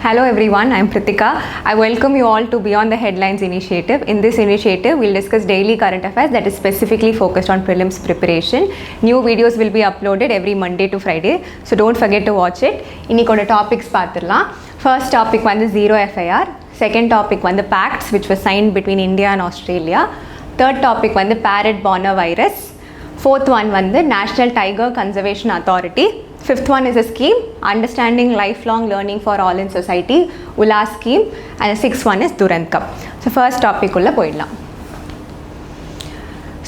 Hello everyone, I am Prithika. I welcome you all to Beyond the Headlines initiative. In this initiative, we'll discuss daily current affairs that is specifically focused on prelims preparation. New videos will be uploaded every Monday to Friday, so don't forget to watch it. Inikoda topics paathiram. First topic vandu zero FIR. Second topic vandu PACTS, which was signed between India and Australia. Third topic vandu Parrot bornavirus. Fourth one vandu National Tiger Conservation Authority. Fifth one is a scheme, Understanding Lifelong Learning for All in Society, ULLAS scheme, and the sixth one is Durand Cup. So first topic ulla poidlam.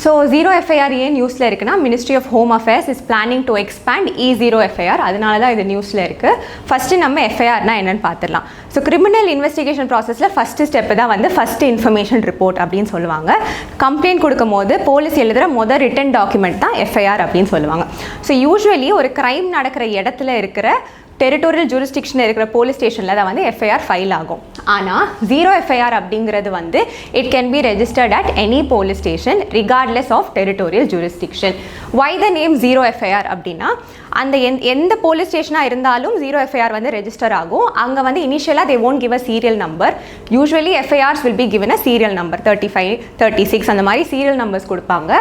So zero FIR ஏன் நியூஸில் இருக்குன்னா Ministry of Home Affairs is planning to expand E0 FIR, அதனால தான் இது நியூஸில் இருக்குது. First நம்ம FIRனா என்னென்னு பார்த்துடலாம். ஸோ கிரிமினல் இன்வெஸ்டிகேஷன் ப்ராசஸில் ஃபஸ்ட்டு ஸ்டெப்பு தான் வந்து ஃபஸ்ட்டு இன்ஃபர்மேஷன் ரிப்போர்ட் அப்படின்னு சொல்லுவாங்க. கம்ப்ளைண்ட் கொடுக்கும் போது போலீஸ் எழுதுகிற மொதல் ரிட்டன் டாக்குமெண்ட் தான் FIR அப்படின்னு சொல்லுவாங்க. ஸோ யூஸ்வலி ஒரு க்ரைம் நடக்கிற இடத்துல இருக்கிற டெரிட்டோரியல் ஜூரிஸ்டிக்ஷன் இருக்கிற போலீஸ் ஸ்டேஷனில் தான் வந்து FIR ஃபைல் ஆகும். ஆனால் ஜீரோ FIR அப்படிங்கிறது வந்து it can be registered at any police station regardless of territorial jurisdiction. Why the name zero FIR அப்படின்னா அந்த எந்த போலீஸ் ஸ்டேஷனாக இருந்தாலும் ஜீரோ FIR வந்து ரெஜிஸ்டர் ஆகும். அங்கே வந்து இனிஷியலாக they won't give a serial number. Usually FIRs will be given a serial number 35, 36 அந்த மாதிரி சீரியல் நம்பர்ஸ் கொடுப்பாங்க.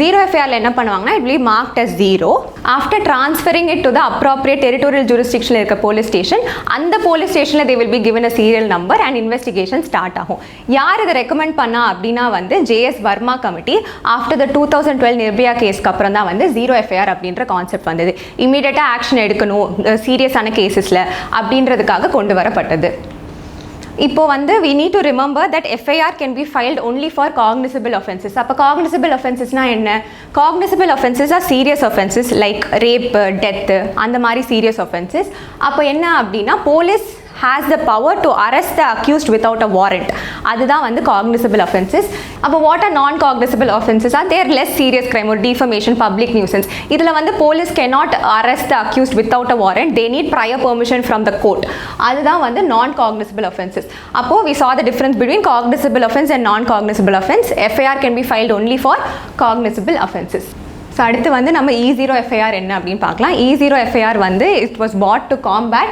ஜீரோ FIRல என்ன பண்ணுவாங்கன்னா it will be marked as zero. After transferring it to the appropriate territorial ஜூரிஸ்டிக்ஷனில் இருக்க போலீஸ் ஸ்டேஷன், அந்த police ஸ்டேஷனில் they will be given a serial number and investigation start ஆகும். யார் இதை ரெக்கமெண்ட் பண்ணா அப்படின்னா வந்து JS Verma committee after the 2012 Nirbhaya கேஸ்க்கு அப்புறம் தான் வந்து ஜீரோ FIR அப்படின்ற கான்செப்ட் வந்தது. இமீடியட்டாக ஆக்ஷன் எடுக்கணும் சீரியஸான கேசஸில் அப்படின்றதுக்காக கொண்டு வரப்பட்டது. இப்போ வந்து we need to remember that FIR can be filed only for cognizable offenses. அப்போ cognizable offensesனா என்ன? Cognizable offenses are serious offenses like rape, death அந்த மாதிரி serious offenses. அப்போ என்ன அப்படின்னா police has the power to arrest the accused without a warrant. அதுதான் வந்து cognizable offenses. அப்போ what are non-cognizable offenses? Are there less serious crime or defamation, public nuisance? இதில் வந்து police cannot arrest the accused without a warrant. They need prior permission from the court. அதுதான் வந்து non-cognizable offenses. அப்போ we saw the difference between cognizable offense and non-cognizable offense. FIR can be filed only for cognizable offenses. So அடுத்து வந்து நம்ம E0 FIR என்ன அப்படின்னு பார்க்கலாம். E0 FIR வந்து it was brought to combat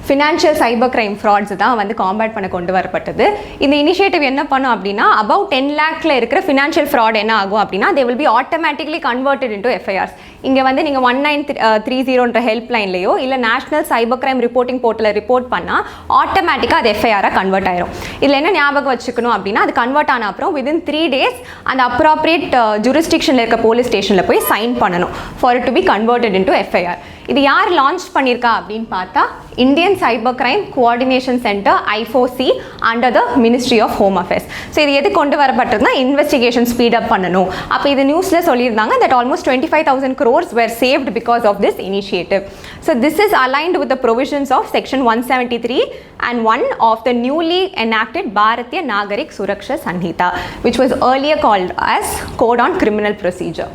financial cyber crime frauds தான் வந்து combat பண்ண கொண்டு வரப்பட்டது. இந்த இனிஷியேட்டிவ் என்ன பண்ணும் அப்படின்னா அபவுட் 10 lakhல இருக்கிற ஃபினான்ஷியல் ஃப்ராட் என்ன ஆகும் அப்படின்னா தே will B automatically converted into FIRs. இங்கே வந்து நீங்கள் 1930ன்ற ஹெல்ப்லைன்லையோ இல்லை நேஷனல் சைபர் கிரைம் ரிப்போர்ட்டிங் போர்ட்டலில் ரிப்போர்ட் பண்ணால் ஆட்டோமேட்டிக்காக அது FIR-ஆக கன்வெர்ட் ஆயிரும். இதில் என்ன ஞாபகம் வச்சுக்கணும் அப்படின்னா அது கன்வெர்ட் ஆன அப்புறம் வித்தின் 3 days அந்த அப்ராப்ரியேட் ஜூரிஸ்டிக்ஷனில் இருக்க போலீஸ் ஸ்டேஷனில் போய் சைன் பண்ணணும் for it to be converted into FIR. இது யார் லான்ச் பண்ணியிருக்கா அப்படின்னு பார்த்தா Indian cyber crime coordination centre I4C under the ministry of home affairs. So இது எது கொண்டு வரப்பட்டிருந்தா இன்வெஸ்டிகேஷன் ஸ்பீடப் பண்ணணும். அப்போ இது நியூஸில் சொல்லியிருந்தாங்க that almost 25,000 crores were saved because of this initiative. So this is aligned with the provisions of section 173 and 1 of the newly enacted Bharatiya Nagarik Suraksha Sanhita, which was earlier called as Code on Criminal Procedure.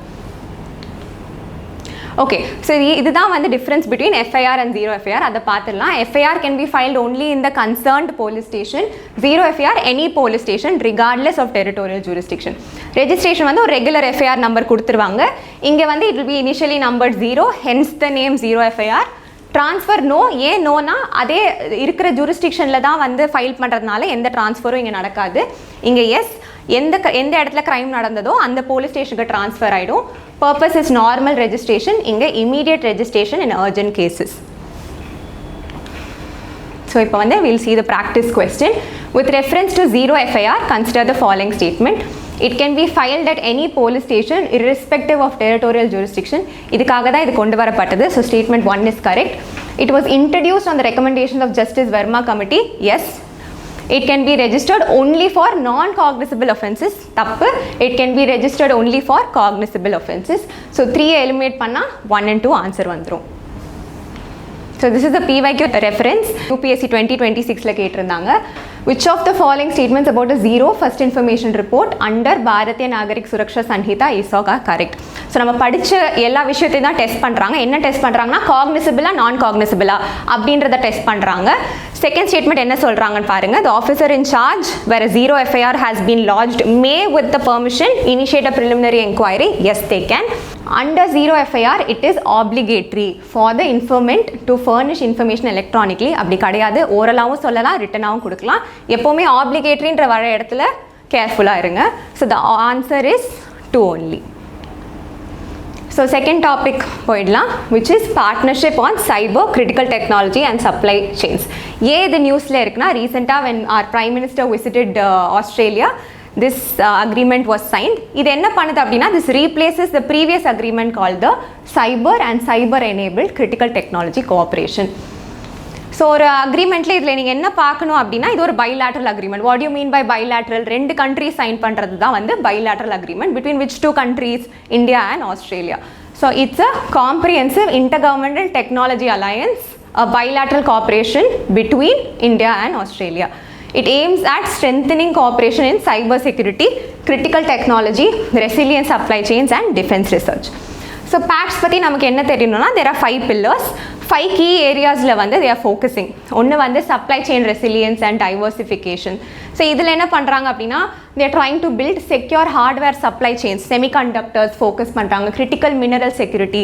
Okay, so இதுதான் வந்து difference between FIR and zero FIR. அதை பார்த்துடலாம். FIR can be filed only in the concerned police station. Zero FIR any police station regardless of territorial jurisdiction. Registration வந்து ஒரு regular FIR number கொடுத்துருவாங்க. இங்கே வந்து it will be initially number 0, hence the name zero FIR. Transfer no. ஏன் நோனா அதே இருக்கிற ஜூரிஸ்டிக்ஷனில் தான் வந்து ஃபைல் பண்ணுறதுனால எந்த ட்ரான்ஸ்ஃபரும் இங்கே நடக்காது. இங்கே எஸ், எந்த இடத்துல க்ரைம் நடந்ததோ அந்த போலீஸ் ஸ்டேஷனுக்கு ட்ரான்ஸ்ஃபர் ஆகிடும். பர்பஸ் இஸ் நார்மல் ரெஜிஸ்ட்ரேஷன், இங்கே இமீடியட் ரெஜிஸ்ட்ரேஷன் இன் அர்ஜென்ட் கேசஸ். ஸோ இப்போ வந்து will see the practice question. With reference to zero FIR, consider the following statement. It can be filed at any police station irrespective of territorial jurisdiction. இதுக்காக தான் இது கொண்டு வரப்பட்டது. So statement 1 is correct. It was introduced on the recommendations of Justice Verma Committee. Yes. It can be registered only for non-cognizable offenses. தப்பு. It can be registered only for cognizable offenses. So 3 eliminate பண்ணா 1 and 2 answer வந்துரும். So this is the PYQ reference. UPSC 2026ல கேட்டிருந்தாங்க. Which of the following statements about a zero first information report under Bharatiya Nagarik Suraksha Sanhita is correct? So நம்ம படித்த எல்லா விஷயத்தையும் தான் test பண்ணுறாங்க. என்ன டெஸ்ட் பண்ணுறாங்கன்னா காக்னிசிபிளா நான் காக்னிசிபிளா அப்படின்றத டெஸ்ட் பண்ணுறாங்க. செகண்ட் ஸ்டேட்மெண்ட் என்ன சொல்கிறாங்கன்னு பாருங்கள். The officer in charge where a zero FIR has been lodged may with the permission initiate a preliminary inquiry. Yes, they can. Under zero FIR, it is obligatory for the informant to furnish information electronically. அப்படி கிடையாது, ஓரலாகவும் சொல்லலாம், ரிட்டனாகவும் கொடுக்கலாம். எப்போவுமே ஆப்ளிகேட்ரின்ற வர இடத்துல கேர்ஃபுல்லாக இருங்க. So the answer is 2 only. So second topic போயிடலாம், which is partnership on cyber critical technology and supply chains. ஏன் இது நியூஸில் இருக்குன்னா, ரீசெண்டாக when our prime minister visited Australia, this agreement was signed. இது என்ன பண்ணுது அப்படின்னா, this replaces the previous agreement called the cyber and cyber enabled critical technology cooperation. So ஒரு அக்ரிமெண்ட்டில் இதில் நீங்கள் என்ன பார்க்கணும் அப்படின்னா, இது ஒரு bilateral agreement. What do you mean by bilateral? 2 countries sign பண்ணுறது தான் வந்து bilateral agreement. Between which 2 countries? India and Australia. So it's a comprehensive intergovernmental technology alliance, a bilateral cooperation between India and Australia. It aims at strengthening cooperation in cyber security, critical technology, resilient supply chains and defense research. So PACTS பற்றி நமக்கு என்ன தெரியணும்னா, there are 5 pillars. 5 key areasல வந்து they are focusing. ஒன்று வந்து supply chain resilience and diversification. So இதில் என்ன பண்ணுறாங்க அப்படின்னா, they are trying to build secure hardware supply chains, semiconductors focus பண்ணுறாங்க, critical mineral security,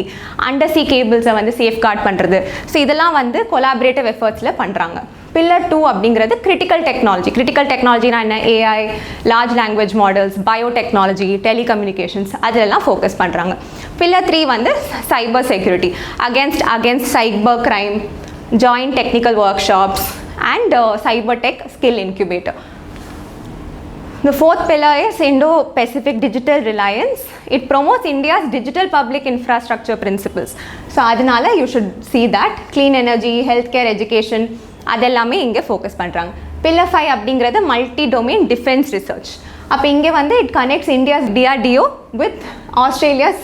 undersea cables வந்து safeguard பண்ணுறது. ஸோ இதெல்லாம் வந்து collaborative effortsல பண்ணுறாங்க. Pillar 2 அப்படிங்கிறது critical technology. Critical technologyனா என்ன? AI, large language models, biotechnology, telecommunications, அதெல்லாம் ஃபோக்கஸ் பண்ணுறாங்க. Pillar 3 வந்து cyber security, against cyber crime, joint technical workshops and cyber tech skill incubator. The fourth pillar is Indo-Pacific Digital Reliance. It promotes India's digital public infrastructure principles. So அதனால you should see that. Clean energy, healthcare, education, அதெல்லாமே இங்கே focus பண்ணுறாங்க. Pillar 5 அப்படிங்கிறது multi domain defence research. அப்போ இங்கே வந்து it connects India's DRDO with Australia's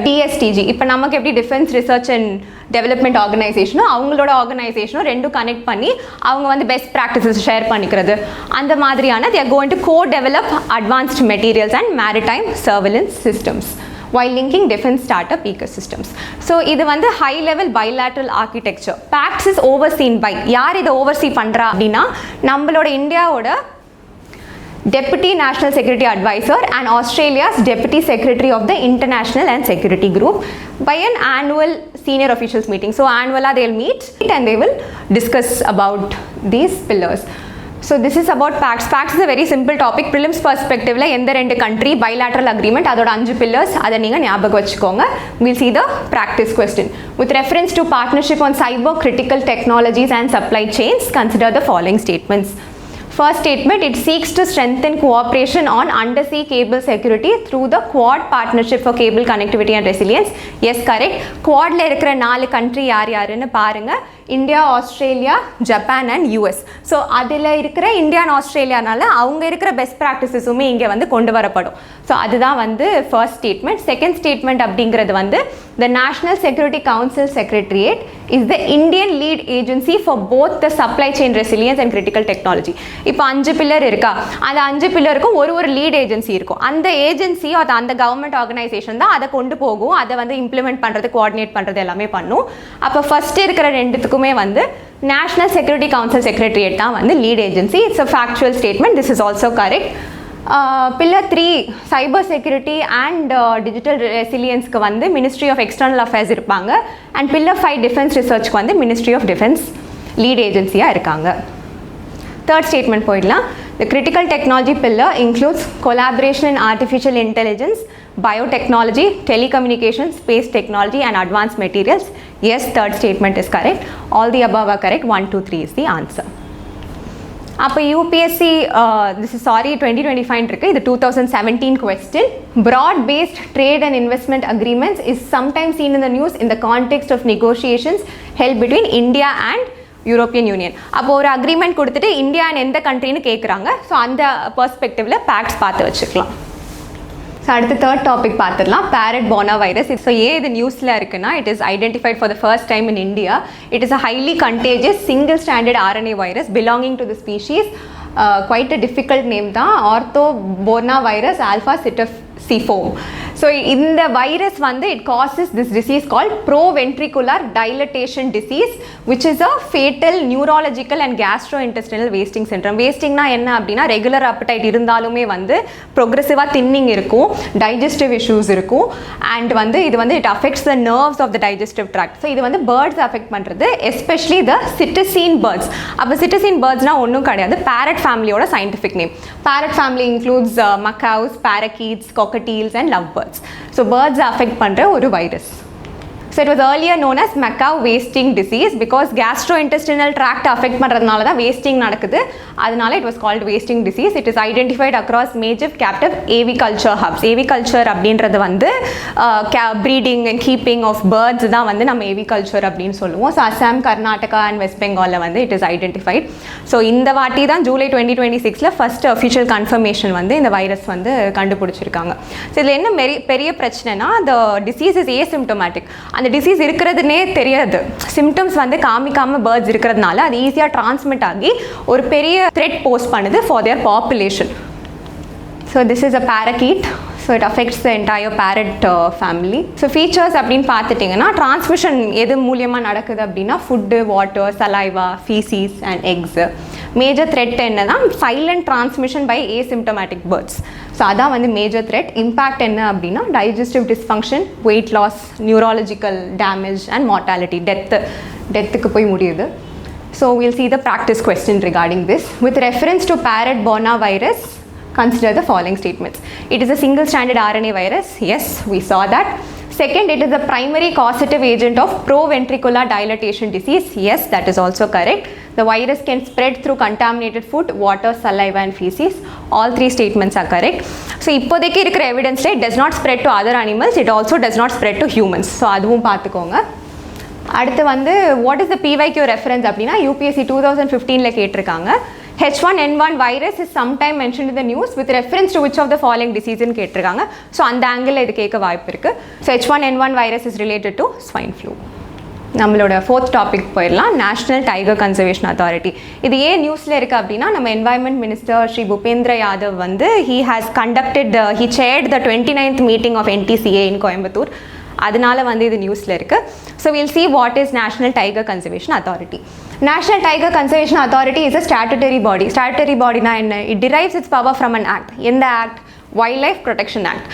DSTG. இப்போ நமக்கு எப்படி டிஃபென்ஸ் ரிசர்ச் அண்ட் டெவலப்மெண்ட் ஆர்கனைசேஷனும் அவங்களோட ஆர்கனைசேஷனும் ரெண்டும் கனெக்ட் பண்ணி அவங்க வந்து பெஸ்ட் ப்ராக்டிசஸ் ஷேர் பண்ணிக்கிறது, அந்த மாதிரியான they are going to co-develop advanced materials and maritime surveillance systems while linking defense startup ecosystems. So இது வந்து high level bilateral architecture. PACTS is overseen by, யார் இதை oversee பண்ணுறா அப்படின்னா, நம்மளோட இந்தியாவோட Deputy National Security Advisor and Australia's Deputy Secretary of the International and Security Group by an annual senior officials meeting. So annually they'll meet and they will discuss about these pillars. So this is about PACTS. PACTS is a very simple topic. Prelims perspective la எந்த 2 country bilateral agreement அதோட 5 pillars அதை நீங்க ஞாபகம் வச்சுக்கோங்க. We'll see the practice question. With reference to partnership on cyber critical technologies and supply chains, consider the following statements. First statement, it seeks to strengthen cooperation on undersea cable security through the Quad Partnership for Cable Connectivity and Resilience. Yes, correct. Quadல இருக்கிற 4 country யாருன்னு பாருங்க. India, Australia, Japan and US. So அதில் இருக்கிற India and ஆஸ்திரேலியானால அவங்க இருக்கிற best ப்ராக்டிசஸுமே இங்கே வந்து கொண்டு வரப்படும். ஸோ அதுதான் வந்து ஃபர்ஸ்ட் ஸ்டேட்மெண்ட். செகண்ட் ஸ்டேட்மெண்ட் அப்படிங்கிறது வந்து the National Security Council Secretariat is the Indian lead agency for both the supply chain resilience and critical technology. இப்போ 5 பில்லர் இருக்கா, அந்த 5 பில்லருக்கும் ஒரு லீட் ஏஜென்சி இருக்கும். அந்த ஏஜென்சி அந்த கவர்மெண்ட் ஆர்கனைசேஷன் தான் அதை கொண்டு போகும், அதை வந்து இம்ப்ளிமெண்ட் பண்ணுறது, கோஆர்டினேட் பண்ணுறது எல்லாமே பண்ணும். அப்போ ஃபர்ஸ்ட் இருக்கிற 2த்துக்குமே வந்து நேஷனல் செக்யூரிட்டி கவுன்சில் செக்ரட்டரியேட் தான் வந்து lead agency. It's a factual statement. This is also correct. Pillar 3 cyber security and digital ரெசிலியன்ஸ்க்கு வந்து மினிஸ்ட்ரி ஆஃப் எக்ஸ்டர்னல் அஃபேர்ஸ் இருப்பாங்க. அண்ட் Pillar 5 டிஃபென்ஸ் ரிசர்ச்க்கு வந்து மினிஸ்ட்ரி ஆஃப் டிஃபென்ஸ் லீட் ஏஜென்சியாக இருக்காங்க. தேர்ட் ஸ்டேட்மெண்ட் போயிடலாம். The critical technology pillar includes collaboration in artificial intelligence, biotechnology, telecommunications, space technology and advanced materials. Yes, third statement is correct. All the above are correct. 1, 2, 3 is the answer. அப்போ UPSC this is 2025 இருக்கு, இது 2017 question. Broad based trade and investment agreements is sometimes seen in the news in the context of negotiations held between India and European union. அப்போ ஒரு agreement கொடுத்துட்டு India எந்த கண்ட்ரின்னு கேட்குறாங்க. So அந்த பெர்ஸ்பெக்டிவில் PACTS பார்த்து வச்சுக்கலாம். ஸோ அடுத்து தேர்ட் டாபிக் பார்த்துடலாம், Parrot bornavirus. ஸோ ஏன் இது நியூஸில் இருக்குன்னா, it is identified for the first time in India. It is a highly contagious single standard RNA virus belonging to the species. Quite a difficult name தான், ortho bornavirus alpha see foam. So in the virus it causes this disease called proventricular dilatation disease, which is a fatal neurological and gastrointestinal wasting syndrome. Wasting na enna appadina regular appetite irundhalume progressive thinning irukum, digestive issues irukum, and it affects the nerves of the digestive tract. So idu birds affect பண்றது, especially the cetacean birds. அப்ப cetacean birds na onnum kadiyadu, parrot family oda scientific name. Parrot family includes macaws, parakeets, cockatiels and lovebirds. So birds affect பண்ற ஒரு virus. So it was earlier known as macaw wasting disease because gastrointestinal tract affect பண்றதுனால தான் wasting நடக்குது. அதனால it was called wasting disease. It is identified across major captive aviculture hubs. Aviculture அப்படின்றது breeding and keeping of birds தான் நம்ம aviculture அப்படின்னு சொல்லுவோம். So Assam, Karnataka and West Bengal it is identified. So இந்த வாட்டி தான் ஜூலை 2026ல first official confirmation இந்த virus கண்டுபிடிச்சிருக்காங்க. So இதுல என்ன பெரிய பிரச்சனைனா the disease is asymptomatic. அந்த டிசீஸ் இருக்கிறதுனே தெரியாது, சிம்டம்ஸ் காமிக்காம பேர்ட்ஸ் இருக்கிறதுனால அது ஈஸியாக டிரான்ஸ்மிட் ஆகி ஒரு பெரிய த்ரெட் போஸ் பண்ணுது for their population. So this is a parakeet. So it affects the entire parrot family. So features அப்படின்னு பார்த்துட்டிங்கன்னா டிரான்ஸ்மிஷன் எது மூலியமாக நடக்குது அப்படின்னா food, water, saliva, faeces and eggs. Major threat என்னன்னா silent transmission by asymptomatic birds. So அதான் major threat. Impact என்ன அப்படின்னா digestive dysfunction, weight loss, neurological damage and mortality, டெத்துக்கு போய் முடியுது. So we'll see the practice question regarding this. With reference to parrot bornavirus, consider the following statements. It is a single stranded RNA virus. Yes, we saw that. Second, it is the primary causative agent of proventricular dilatation disease. Yes, that is also correct. The virus can spread through contaminated food, water, saliva and feces. All three statements are correct. So இப்போதைக்கு இருக்கிற evidence it does not spread to other animals. It also does not spread to humans. So அதுவும் பார்த்துக்கோங்க. அடுத்து what is the PYQ reference அப்படின்னா UPSC 2015ல கேட்டிருக்காங்க. H1N1 virus is sometime mentioned in the news with reference to which of the following disease ன்னு கேட்டிருக்காங்க. So அந்த angle இது கேட்க வாய்ப்பு இருக்கு. So H1N1 virus is related to swine flu. நம்மளோட ஃபோர்த் டாபிக் போயிடலாம். National tiger conservation authority. இது ஏன் நியூஸில் இருக்குது அப்படின்னா நம்ம environment minister Shri Bhupender Yadav he chaired the 29th meeting of NTCA in Coimbatore. அதனால இது நியூஸில் இருக்குது. So we'll see what is National Tiger Conservation Authority. National Tiger Conservation Authority is a statutory body. Statutory body na enna? It derives its power from an act. In the act, Wildlife Protection Act,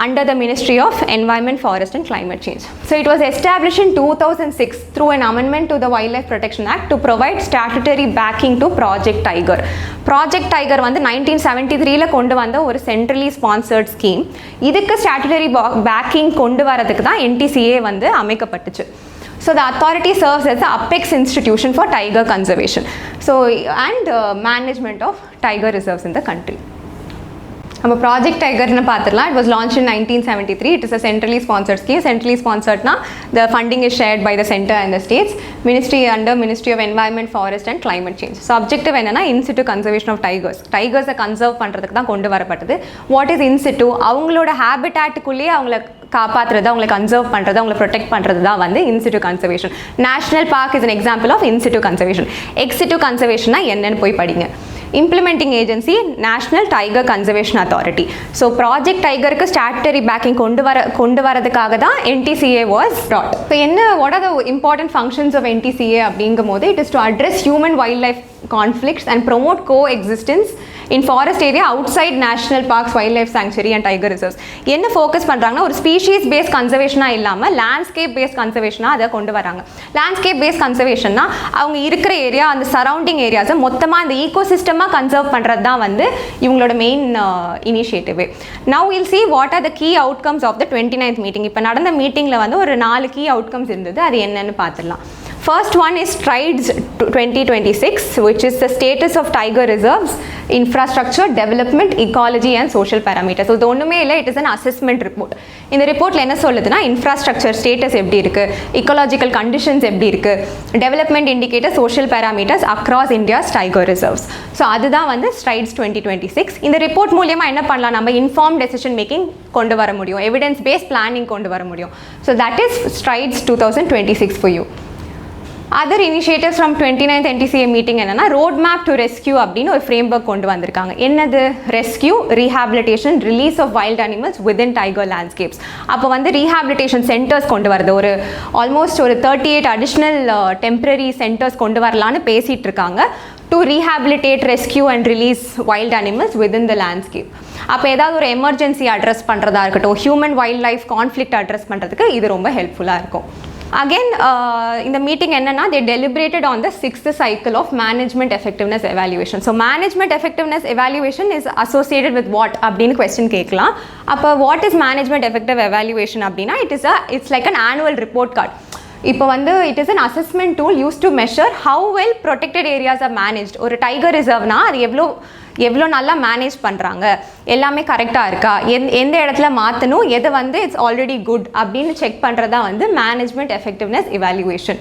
under the Ministry of Environment, Forest and Climate Change. So it was established in 2006 through an amendment to the Wildlife Protection Act to provide statutory backing to Project Tiger. Project Tiger 1973ல கொண்டு வந்த ஒரு centrally sponsored scheme. இதுக்கு statutory backing கொண்டு வரதுக்கு தான் NTCA அமைக்கப்பட்டுச்சு. So the authority serves as the apex institution for tiger conservation. So and management of tiger reserves in the country. நம்ம project டைகர்னு பார்த்துடலாம். It was launch in 1973. It is a centrally sponsored scheme. Centrally ஸ்பான்சர்ட்னா the funding is shared by the centre and the states. Under ministry of environment, forest and climate change. So objective என்னன்னா in situ conservation of டைகர்ஸை conserve பண்ணுறதுக்கு தான் கொண்டு வரப்பட்டது. What is in situ? அவங்களோட ஹேபிட்டாட்டுக்குள்ளேயே அவங்கள காப்பாற்றுறது, அவங்களை கன்சர்வ் பண்ணுறது, அவங்களை ப்ரொடெக்ட் பண்ணுறது தான் in situ conservation. National park is an example of in situ conservation. Ex situ கன்சர்வேஷன்னா என்னன்னு போய் படிங்க. Implementing agency, National Tiger Conservation Authority. So Project Tigerக்கு statutory backing கொண்டு வரதுக்காக தான் NTCA was brought. So what are the important functions of NTCA அப்படிங்கும்போது it is to address human wildlife conflicts and promote coexistence in forest area outside national parks, wildlife sanctuary and tiger reserves. என்ன focus பண்ணுறாங்கன்னா ஒரு species paste கன்சர்வேஷனாக இல்லாமல் landscape paste கன்சர்வேஷனாக அதை கொண்டு வராங்க. Landscape paste கன்சர்வேஷன்னா அவங்க இருக்கிற ஏரியா, அந்த சரௌண்டிங் ஏரியாஸை மொத்தமாக அந்த ஈகோசிஸ்டமாக கன்சர்வ் பண்ணுறது தான் இவங்களோட main initiative. Now will see what are the key outcomes of the 29th meeting. இப்போ நடந்த மீட்டிங்கில் ஒரு 4 கீ அவுட்கம்ஸ் இருந்தது. அது என்னன்னு பார்த்துடலாம். First one is Strides 2026, which is the status of tiger reserves, infrastructure, development, ecology and social parameters. So இது ஒண்ணுமே இல்லை, it is an assessment report. இந்த ரிப்போர்ட்ல என்ன சொல்லுதுன்னா infrastructure status எப்படி இருக்கு, ecological conditions எப்படி இருக்கு, development indicator, social parameters across India's tiger reserves. So அதுதான் Strides 2026. இந்த ரிப்போர்ட் மூலமா என்ன பண்ணலாம், நம்ம informed decision making கொண்டு வர முடியும், evidence based planning கொண்டு வர முடியும். So that is Strides 2026 for you. Other initiatives from 29th NTCA meeting என்னன்னா ரோட் மேப் டு ரெஸ்கியூ அப்படின்னு ஒரு ஃப்ரேம் ஒர்க் கொண்டு வந்திருக்காங்க. என்னது? Rescue, rehabilitation, release of wild animals within tiger landscapes. அப்போ வந்து ரீஹாபிலிட்டேஷன் சென்டர்ஸ் கொண்டு வருது, ஒரு ஆல்மோஸ்ட் ஒரு 38 அடிஷ்னல் டெம்பரரி சென்டர்ஸ் கொண்டு வரலான்னு பேசிகிட்டு இருக்காங்க. To rehabilitate, rescue and release wild animals within the landscape. அப்போ ஏதாவது ஒரு எமர்ஜென்சி அட்ரஸ் பண்ணுறதா இருக்கட்டும், human wild life conflict address பண்ணுறதுக்கு இது ரொம்ப ஹெல்ப்ஃபுல்லாக இருக்கும். Again, இந்த மீட்டிங் என்னன்னா they deliberated on the 6th cycle of management effectiveness evaluation. So management effectiveness evaluation is associated with what அப்படின்னு question கேட்கலாம். அப்போ what is management effective evaluation அப்படின்னா it's like an annual report card. இப்போ வந்து it is an assessment tool used to measure how well protected areas are managed. ஒரு tiger ரிசர்வ்னா அது எவ்வளோ நல்லா மேனேஜ் பண்ணுறாங்க, எல்லாமே கரெக்டாக இருக்கா, எந்த இடத்துல மாற்றணும், எது வந்து இட்ஸ் ஆல்ரெடி குட் அப்படின்னு செக் பண்ணுறதா வந்து management effectiveness evaluation.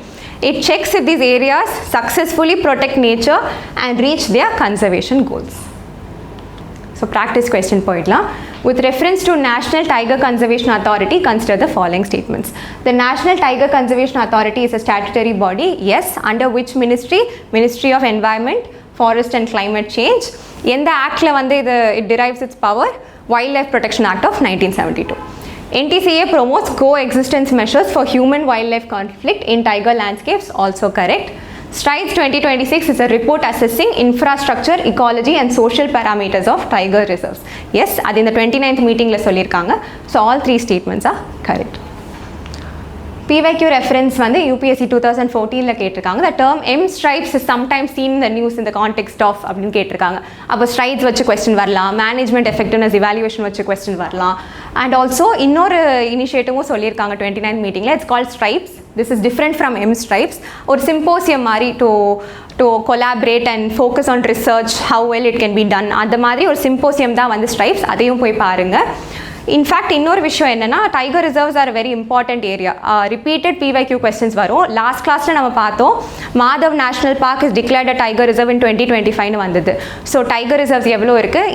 It sex if these areas successfully protect nature and reach their conservation goals. So practice question போயிடலாம். With reference to National Tiger Conservation Authority, consider the following statements. The National Tiger Conservation Authority is a statutory body. Yes. Under which ministry? Ministry of Environment, Forest and Climate Change. எந்த ஆக்டில் வந்து it derives its power? Wildlife Protection Act of 1972. NTCA promotes coexistence measures for human-wildlife conflict in tiger landscapes. Also correct. Strides 2026 is a report assessing infrastructure, ecology and social parameters of tiger reserves. Yes, அது இந்த 29th மீட்டிங்கில் சொல்லியிருக்காங்க. So all 3 statements are correct. PYQ reference வந்து UPSC 2014ல கேட்டிருக்காங்க. The term M stripes is sometimes seen in the news in the context of அப்படின்னு கேட்டிருக்காங்க. அப்போ straights வச்சு கொஸ்டின் வரலாம், மேனேஜ்மெண்ட் எஃபெக்டிவ்னஸ் இவாலுவேஷன் வச்சு கொஸ்டின் வரலாம். அண்ட் ஆல்சோ இன்னொரு இனிஷியேட்டிவும் சொல்லியிருக்காங்க 29th மீட்டிங்கில். It's called stripes. This is different from M stripes. ஒரு symposium மாதிரி to collaborate and focus on research, how well it can be done. அந்த மாதிரி ஒரு symposium தான் வந்து stripes. அதையும் போய் பாருங்க. இன்ஃபேக்ட் இன்னொரு விஷயம் என்னென்னா tiger reserves are very important area. Repeated PYQ questions வரும். லாஸ்ட் கிளாஸில் நம்ம பார்த்தோம் Madhav national park is declared a tiger reserve இன் 2025 வந்தது. ஸோ டைகர் ரிசர்வ்ஸ் எவ்வளோ இருக்குது,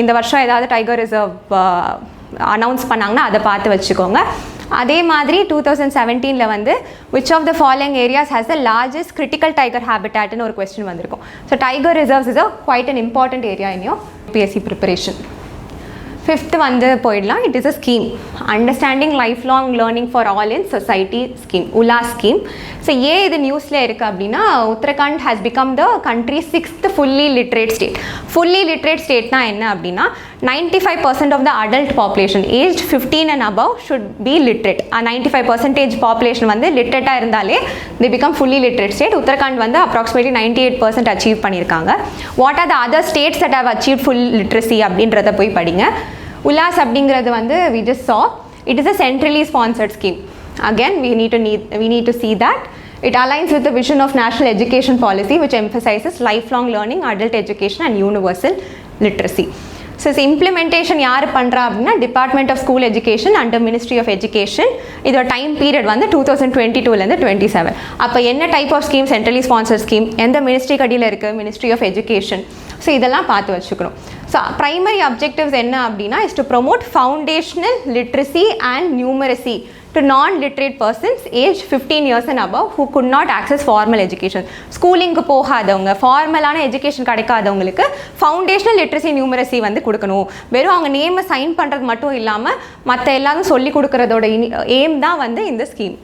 இந்த வருஷம் ஏதாவது டைகர் ரிசர்வ் அனௌன்ஸ் பண்ணாங்கன்னா அதை பார்த்து வச்சுக்கோங்க. அதே மாதிரி 2017 வந்து which of the following areas has the largest critical tiger habitat ன்னு ஒரு கொஸ்டின் வந்திருக்கும். So tiger reserves is quite an important area in your UPSC preparation. 5th வந்து போயிடலாம். It is a scheme, understanding lifelong learning for all in society scheme, ULLAS scheme. So ஏன் இது நியூஸில் இருக்குது அப்படின்னா Uttarakhand has become the country 6th fully literate state. Fully literate ஸ்டேட்னா என்ன அப்படின்னா 95% of the adult population age 15 and above should be literate. 95% population வந்து லிட்ரேட்டாக இருந்தாலே the become fully literate state. Uttarakhand வந்து அப்ராக்சிமேட்லி 98% அச்சீவ் பண்ணியிருக்காங்க. What are the other states that have achieve full literacy அப்படின்றத போய் படிங்க. ULLAS அப்படிங்கிறது வந்து we just saw it is a centrally sponsored scheme. Again we need to see that it aligns with the vision of national education policy which emphasizes lifelong learning, adult education and universal literacy. So this implementation யார் பண்ணுறா அப்படின்னா department of school education under ministry of education. இதோட time period வந்து 2022லேருந்து 27. அப்போ என்ன type of scheme? Centrally sponsor scheme. எந்த ministry கடியில் இருக்குது? Ministry of education. ஸோ இதெல்லாம் பார்த்து வச்சுக்கணும். ஸோ ப்ரைமரி அப்ஜெக்டிவ்ஸ் என்ன அப்படின்னா is to promote foundational literacy and numeracy to non-literate persons aged 15 years and above who could not access formal education. ஸ்கூலிங்க்கு போகாதவங்க, ஃபார்மலான எஜுகேஷன் கிடைக்காதவங்களுக்கு ஃபவுண்டேஷனல் லிட்ரஸி நியூமரசி வந்து கொடுக்கணும். வெறும் அவங்க நேமை சைன் பண்ணுறது மட்டும் இல்லாமல் மற்ற எல்லாரும் சொல்லி கொடுக்குறதோட எய்ம் தான் வந்து இந்த ஸ்கீம்.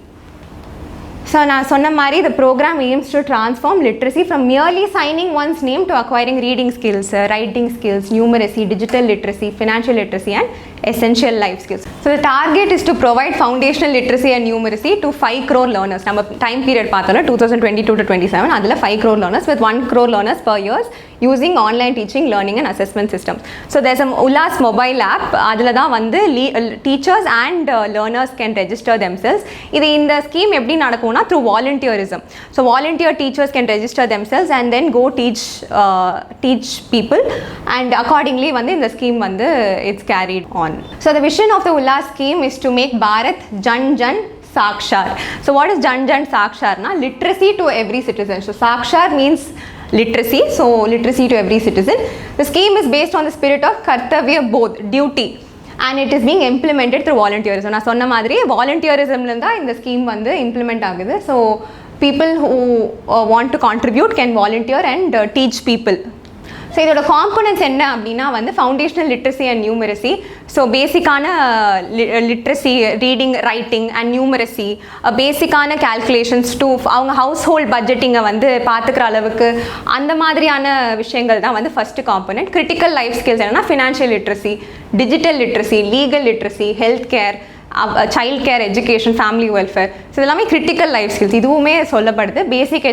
ஸோ நான் சொன்ன மாதிரி the program aims to transform literacy from merely signing one's name to acquiring reading skills, writing skills, numeracy, digital literacy, financial literacy and essential life skills. So the target is to provide foundational literacy and numeracy to 5 crore learners. நம்ம time period பார்த்தோன்னா 2022 to 27 அதில் 5 crore learners with 1 crore learners per year using online teaching, learning and assessment systems. So there's a ULLAS mobile app. அதில் தான் வந்து teachers and learners can register themselves. இது இந்த scheme எப்படி நடக்கும்னா through volunteerism. So volunteer teachers can register themselves and then go teach people and accordingly வந்து இந்த scheme வந்து it's carried on. So the vision of the ULLAS scheme is to make Bharat Jan Jan Sakshar. So what is Jan Jan Sakshar? Na literacy to every citizen. So Sakshar means literacy. So literacy to every citizen. The scheme is based on the spirit of Kartavya Bodh, duty. And it is being implemented through volunteerism. நான் சொன்ன மாதிரி வாலண்டியரிசம்லேருந்து தான் இந்த scheme வந்து implement ஆகுது. So people who want to contribute can volunteer and teach people. So இதோட components என்ன அப்படின்னா வந்து foundational literacy and numeracy. So பேசிக்கான literacy, reading, writing and numeracy, பேசிக்கான கேல்குலேஷன்ஸ் டு அவங்க ஹவுஸ் ஹோல்ட் பட்ஜெட்டிங்கை வந்து பார்த்துக்கிற அளவுக்கு அந்த மாதிரியான விஷயங்கள் தான் வந்து first component. Critical life skills என்னென்னா financial literacy, digital literacy, legal literacy, health care, child care, education, family welfare. So இதெல்லாமே கிரிட்டிக்கல் லைஃப் ஸ்கில்ஸ். இதுவுமே சொல்லப்படுது. பேசிக்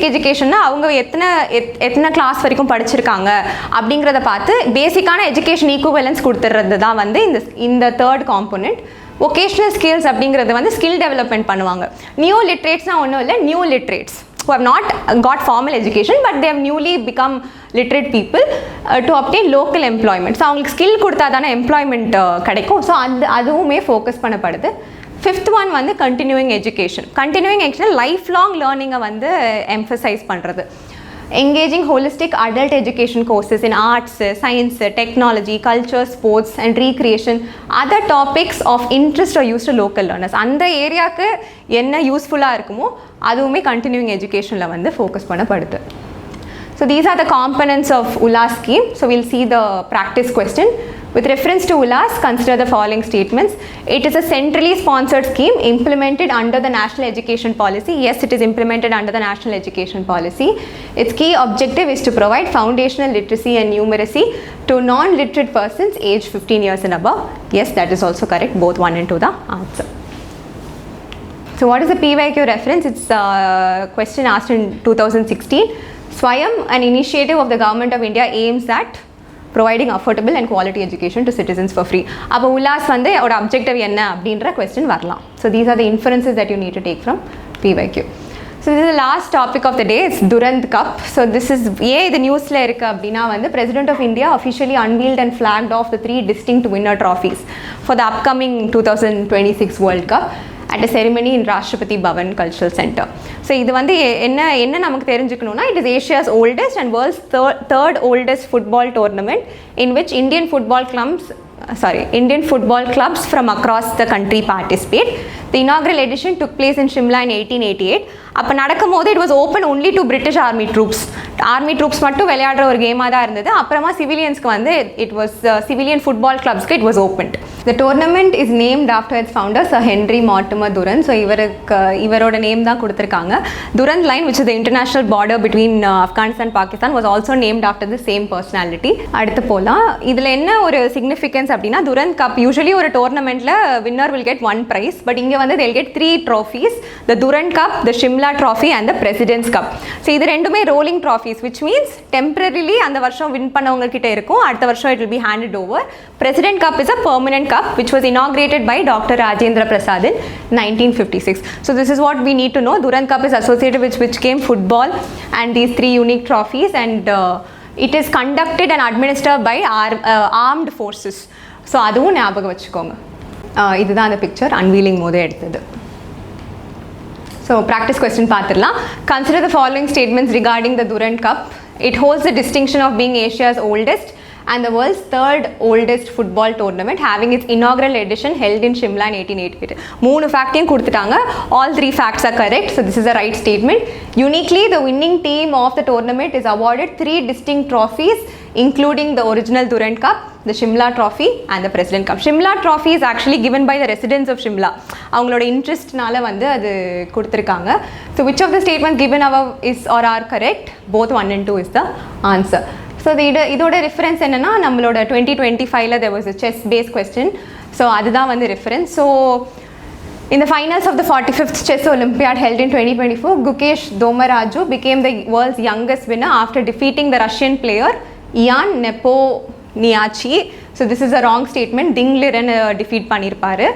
எஜுகேஷன்னா அவங்க எத்தனை கிளாஸ் வரைக்கும் படிச்சிருக்காங்க அப்படிங்கிறத பார்த்து பேசிக்கான எஜுகேஷன் ஈக்குவலன்ஸ் கொடுத்துறது தான் வந்து இந்த தேர்ட் காம்போனன்ட். ஒகேஷ்னல் ஸ்கில்ஸ் அப்படிங்கிறது வந்து ஸ்கில் டெவலப்மெண்ட் பண்ணுவாங்க. நியூ லிட்ரேட்ஸ்னால் ஒன்றும் இல்லை, new லிட்ரேட்ஸ் who have not got formal education but they have newly become literate people to obtain local employment. So அவங்களுக்கு ஸ்கில் கொடுத்தா தானே எம்ப்ளாய்மெண்ட் கிடைக்கும். ஸோ அதுவுமே ஃபோக்கஸ் பண்ணப்படுது. ஃபிஃப்த் ஒன் வந்து கண்டினியூயிங் எஜுகேஷன். லைஃப் லாங் லேர்னிங்கை வந்து எம்ஃபசைஸ் பண்ணுறது. Engaging holistic adult education courses in arts, science, technology, culture, sports and recreation, other topics of interest or use to local learners. அந்த ஏரியாவுக்கு என்ன யூஸ்ஃபுல்லாக இருக்குமோ அதுவுமே கண்டினியூயிங் எஜுகேஷனில் வந்து ஃபோக்கஸ் பண்ணப்படுது. So these are the components of ULLAS scheme. So we'll see the practice question. With reference to ULLAS, consider the following statements. It is a centrally sponsored scheme implemented under the National Education Policy. Yes, it is implemented under the National Education Policy. Its key objective is to provide foundational literacy and numeracy to non-literate persons aged 15 years and above. Yes, that is also correct. Both 1 and 2 the answer. So what is the PYQ reference? It's a question asked in 2016. Swayam, an initiative of the Government of India, aims at providing affordable and quality education to citizens for free. அப்போ உல்லாஸ் வந்து ஒரு objective என்ன அப்படின்ற question வரலாம். So these are the inferences that you need to take from PYQ. So this is the last topic of the day. It's Durand Cup. So this is ஏன் இது நியூஸில் இருக்குது அப்படின்னா வந்து President of India officially unveiled and flagged off the 3 distinct winner trophies for the upcoming 2026 World Cup at a ceremony in Rashtrapati Bhavan Cultural Center. So இது வந்து என்ன நமக்கு தெரிஞ்சுக்கணும்னா, it is Asia's oldest and world's third oldest football tournament in which Indian football clubs from across the country participate. The inaugural edition took place in Shimla in 1888. அப்போ நடக்கும் போது it was open only to British army troops. Army troops மட்டும் விளையாடுற ஒரு கேமாக தான் இருந்தது. அப்புறமா சிவிலியன்ஸ்க்கு வந்து it was civilian football clubsக்கு it was opened. The tournament is named after its founder Sir Henry Mortimer Durand. So இவரோட நேம் தான் கொடுத்துருக்காங்க. Durand line, which is the international border between Afghanistan and Pakistan, was also named after the same personality. அடுத்து போகலாம். இதில் என்ன ஒரு significance அப்படின்னா, Durand Cup usually ஒரு டோர்னமெண்ட்டில் winner will get 1 prize, but இங்கே வந்து they'll get 3 trophies: the Durand Cup, the Shimla Trophy and the President's Cup. So இது ரெண்டுமே rolling trophies, which means temporarily அந்த வருஷம் வின் பண்ணவங்க கிட்ட இருக்கும், அடுத்த வருஷம் it will be handed over. President Cup is a permanent cup which was inaugurated by Dr. Rajendra Prasad in 1956. So this is what we need to know. Durand Cup is associated with which game? Football, and these 3 unique trophies, and it is conducted and administered by armed forces. So அதுவும் ஞாபகம் வச்சுக்கோங்க. இதுதான் அந்த picture unveiling போதே எடுத்தது. So practice question பார்த்துடலாம். Consider the following statements regarding the Durand Cup. It holds the distinction of being Asia's oldest and the world's 3rd oldest football tournament, having its inaugural edition held in Shimla in 1888. 3 facts கொடுத்துட்டாங்க. All 3 facts are correct. So this is a right statement. Uniquely, the winning team of the tournament is awarded 3 distinct trophies, including the original Durand Cup, the Shimla Trophy and the President Cup. Shimla Trophy is actually given by the residents of Shimla. அவங்களோட இன்ட்ரெஸ்ட்னால வந்து அது கொடுத்துருக்காங்க. So which of the statements given above is or are correct? Both 1 and 2 is the answer. So இதோட reference என்னென்னா, நம்மளோட 2025ல் there was a chess based question. So அதுதான் வந்து reference. So in the finals of the 45th Chess Olympiad held in 2024, Gukesh Domaraju became the world's youngest winner after defeating the Russian player Ian Nepomniachtchi. So this is a wrong statement. Ding Liren defeat பண்ணியிருப்பாரு.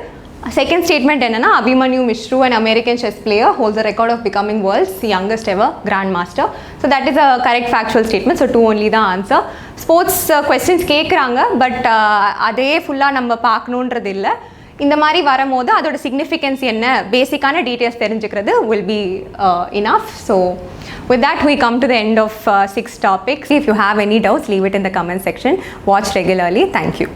Second statement என்னன்னா, Abhimanyu Mishra, an American chess player, holds the record of becoming world's youngest ever grandmaster. So that is a correct factual statement. So 2 only the answer. Sports questions கேட்குறாங்க, but அதே ஃபுல்லாக நம்ம பார்க்கணுன்றது இல்லை. இந்த மாதிரி வரும்போது அதோட சிக்னிஃபிகன்ஸ் என்ன, பேசிக்கான டீட்டெயில்ஸ் தெரிஞ்சுக்கிறது will be enough. So with that we come to the end of 6 topics. If you have any doubts, leave it in the comment section. Watch regularly. Thank you.